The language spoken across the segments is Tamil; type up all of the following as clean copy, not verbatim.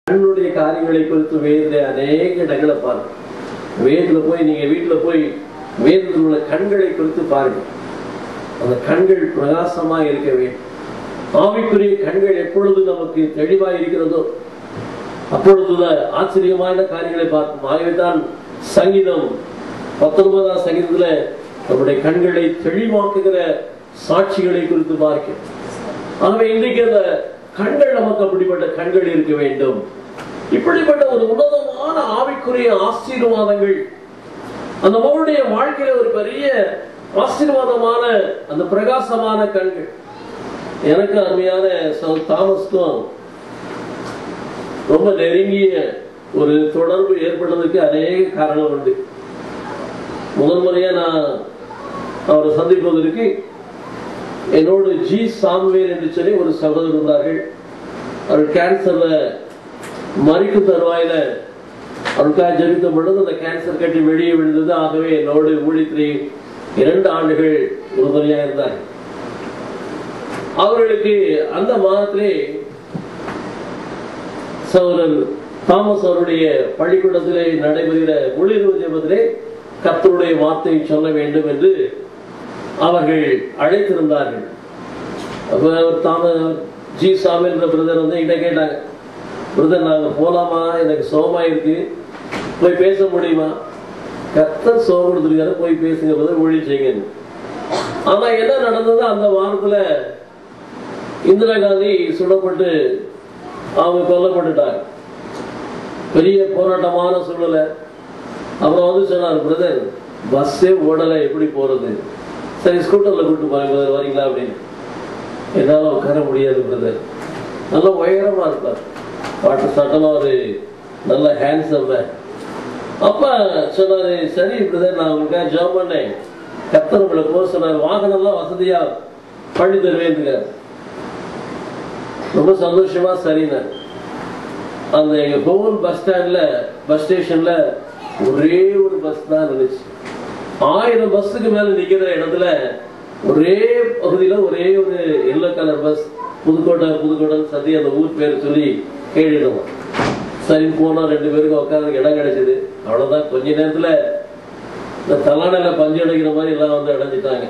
கண்ணுடைய காரியங்களை குறித்து வேதத்துல அநேக இடங்களை பாருங்க. வேதத்துல போய் நீங்க வீட்டுல போய் வேதத்தில் உள்ள கண்களை குறித்து பாருங்க. அந்த கண்கள் பிரகாசமா இருக்க வேண்டும். ஆவிக்குரிய கண்கள் எப்பொழுது நமக்கு தெளிவாய் இருக்கிறதோ அப்பொழுதுதான் ஆச்சரியமான காரியங்களை பார்க்கும். ஆகவேதான் சங்கீதம் 19ஆம் சங்கீதத்துல நம்முடைய கண்களை தெளிவாக்குகிற சாட்சிகளை குறித்து பார்க்கிறோம். ஆகவே இன்றைக்கு அந்த கண்கள் நமக்கு அப்படிப்பட்ட கண்கள் இருக்க வேண்டும். இப்படிப்பட்ட ஒரு உன்னதமான ஆவிக்குரிய ஆசீர்வாதங்கள் அந்த நம்முடைய வாழ்க்கையில ஒரு பெரிய ஆசீர்வாதமான அந்த பிரகாசமான கண்கள். எனக்கு அருமையான தாமஸ்க்கும் ரொம்ப நெருங்கிய ஒரு தொடர்பு ஏற்படுவதற்கு அநேக காரணம் உண்டு. முதல் முறையா நான் அவரை சந்திப்பதற்கு என்னோடு ஜி சாம்வேல் என்று சொல்லி ஒரு சகோதரர் இருந்தார்கள். அவர் கேன்சர்ல மறிக்கும் தருவாயில அவருக்காக ஜெபித்த பொழுது அந்த கேன்சர் கட்டி வெளியே விழுந்தது. ஆகவே என்னோடு ஊழியத்திலே 2 ஆண்டுகள் உறுதுணையாக இருந்தார்கள். அவர்களுக்கு அந்த மாதத்திலே சகோதரர் தாமஸ் அவருடைய பள்ளிக்கூடத்திலே நடைபெறுகிற ஒளிர்வு ஜெபத்திலே கர்த்தருடைய வார்த்தையை சொல்ல வேண்டும் என்று அவர்கள் அழைத்திருந்தார்கள். ஜி சாமில் என்ற பிரதர் வந்து என்கிட்ட கேட்டாங்க, பிரதர் நாங்க போலாமா, எனக்கு சோகமா இருக்கு, போய் பேச முடியுமா? கர்த்தர் சோகம் கொடுத்துருக்காரு, போய் பேசுங்க பிரதர், ஒழி செய்யுங்க. ஆனா என்ன நடந்தது, அந்த வாரத்துல இந்திரா காந்தி சுடப்பட்டு அவங்க கொல்லப்பட்டுட்டாங்க. பெரிய போராட்டமான சூழ்நிலை. அப்புறம் வந்து சொன்னார், பிரதர் பஸ்ஸே ஓடலை, எப்படி போறது? சரி ஸ்கூட்டர்ல கூப்பிட்டு போறேன் பிரதர், வரீங்களா அப்படின்னு. என்னால உட்கார முடியாது பிரதர். நல்ல உயரமா இருப்பார், பாட்டு சட்டமா ஒரு நல்ல ஹேண்ட்ஸம். அப்ப சொன்னாரு, சரி பிரதர் நான் உங்களுக்காக ஜாப் பண்ணேன், கர்த்தர் உங்களை போக சொன்னார், வாகனம் எல்லாம் வசதியா பண்ணி தருவேன். ரொம்ப சந்தோஷமா சரிண்ண. அந்த எங்க கோவில் பஸ் ஸ்டேஷன்ல ஒரே ஒரு பஸ் தான் இருந்துச்சு. 1000 பஸ்ஸுக்கு மேல நிக்கிற இடத்துல ஒரே பகுதியில ஒரே ஒரு எல்லோ கலர் பஸ், புதுக்கோட்டை சதி அந்த ஊர் பேர் சொல்லி கேள்விடுவோம். சரி போனா 2 பேருக்கு உட்காந்து இடம் கிடைச்சது. அவ்வளவுதான், கொஞ்ச நேரத்துல இந்த தலானையில பஞ்சு அடைக்கிற மாதிரி எல்லாம் வந்து அடைஞ்சிட்டாங்க.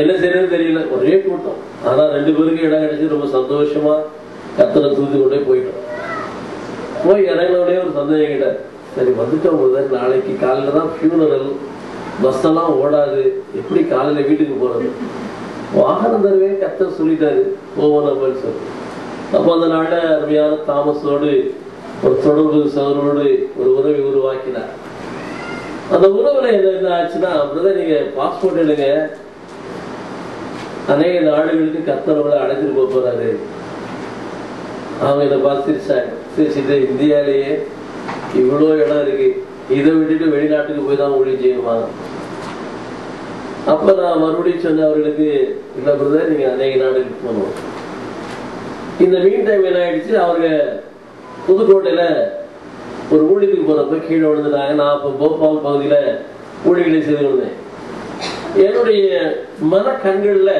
என்ன செய்யறது தெரியல, ஒரே கூட்டம். ஆனா 2 பேருக்கு இடம் கிடைச்சது. ரொம்ப சந்தோஷமா கர்த்தரை தூக்கி கொண்டே போயிட்டோம். போய் இறங்கினோடனே ஒரு சந்தேகம் கிட்ட, சரி வந்துட்டோம் முதல் நாளைக்கு காலையில தான் ஃபியூனரல், பஸ் எல்லாம் ஓடாது, எப்படி காலையில வீட்டுக்கு போறது? வாகனம் தருவேன் கர்த்தர் சொல்லிட்டாரு, போவோம் நம்ம சொல்லி. அப்போ அந்த நாள்ல அருமையான தாமஸோடு ஒரு தொடர்பு சகோதரோடு ஒரு உறவை உருவாக்கினார். அந்த உறவுல என்ன ஆச்சுன்னா, பிரதர் நீங்க பாஸ்போர்ட் எடுங்க, அநேக நாடுகளுக்கு கர்த்தர் அழைச்சிட்டு போறாரு. அவங்க இதை பார்த்து சிரிச்சிட்டு, இந்தியாலேயே இவ்வளோ இடம் இருக்கு, இதை விட்டுட்டு வெளிநாட்டுக்கு போய் தான் ஊழியம் செய்யணுமா? அப்ப நான் மறுபடியும் சொன்ன அவர்களுக்கு, இல்ல பிரதர் நீங்க அநேக நாடுகளுக்கு போகணும். இந்த மீன் டைம் என்ன ஆயிடுச்சு, அவங்க புதுக்கோட்டையில ஒரு ஊழியத்துக்கு போறப்ப கீழே விழுந்துட்டாங்க. நான் இப்ப போபால் பகுதியில ஊழியர்களை செய்து விழுந்தேன். என்னுடைய மன கண்கள்ல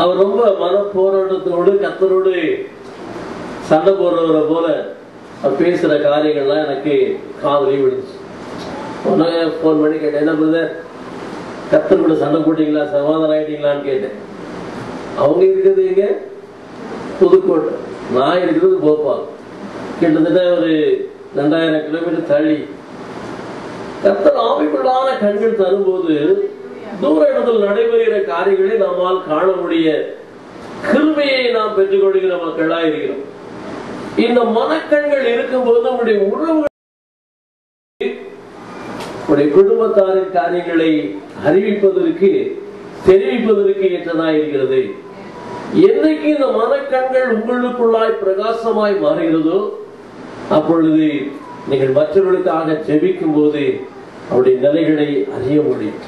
அவர் ரொம்ப மன போராட்டத்தோடு கர்த்தரோடு சண்டை போடுறவரை போல அவர் பேசுற காரியங்கள்லாம் எனக்கு காதலி விழுந்துச்சு. போன் பண்ணி கேட்டேன், என்ன பிரதர் கர்த்தர் கூட சண்டை போட்டீங்களா, சமாதானம் ஆயிட்டீங்களான்னு கேட்டேன். அவங்க இருக்கிறது இங்க புதுக்கோட்டை, நான் இருக்கிறது போபால், கிட்டத்தட்ட ஒரு 2000 கிலோமீட்டர் தள்ளி. கர்த்தர் ஆவிக்குள்ளான கண்கள் தரும்போது தூர இடத்தில் நடைபெறுகிற காரியங்களை நம்மால் காண முடிய கிருபையை நாம் பெற்றுக் கொள்கிற மக்களா இருக்கிறோம். இந்த மனக்கண்கள் இருக்கும்போது நம்முடைய உறவுகள், குடும்பத்தாரின் காரியங்களை அறிவிப்பதற்கு தெரிவிப்பதற்கு ஏற்றதா இருக்கிறது. என்னைக்கு இந்த மனக்கண்கள் உங்களுக்குள்ளாய் பிரகாசமாய் மாறுகிறதோ அப்பொழுது நீங்கள் மற்றவர்களுக்காக ஜெபிக்கும் போது அவருடைய நிலைகளை அறிய முடியும்.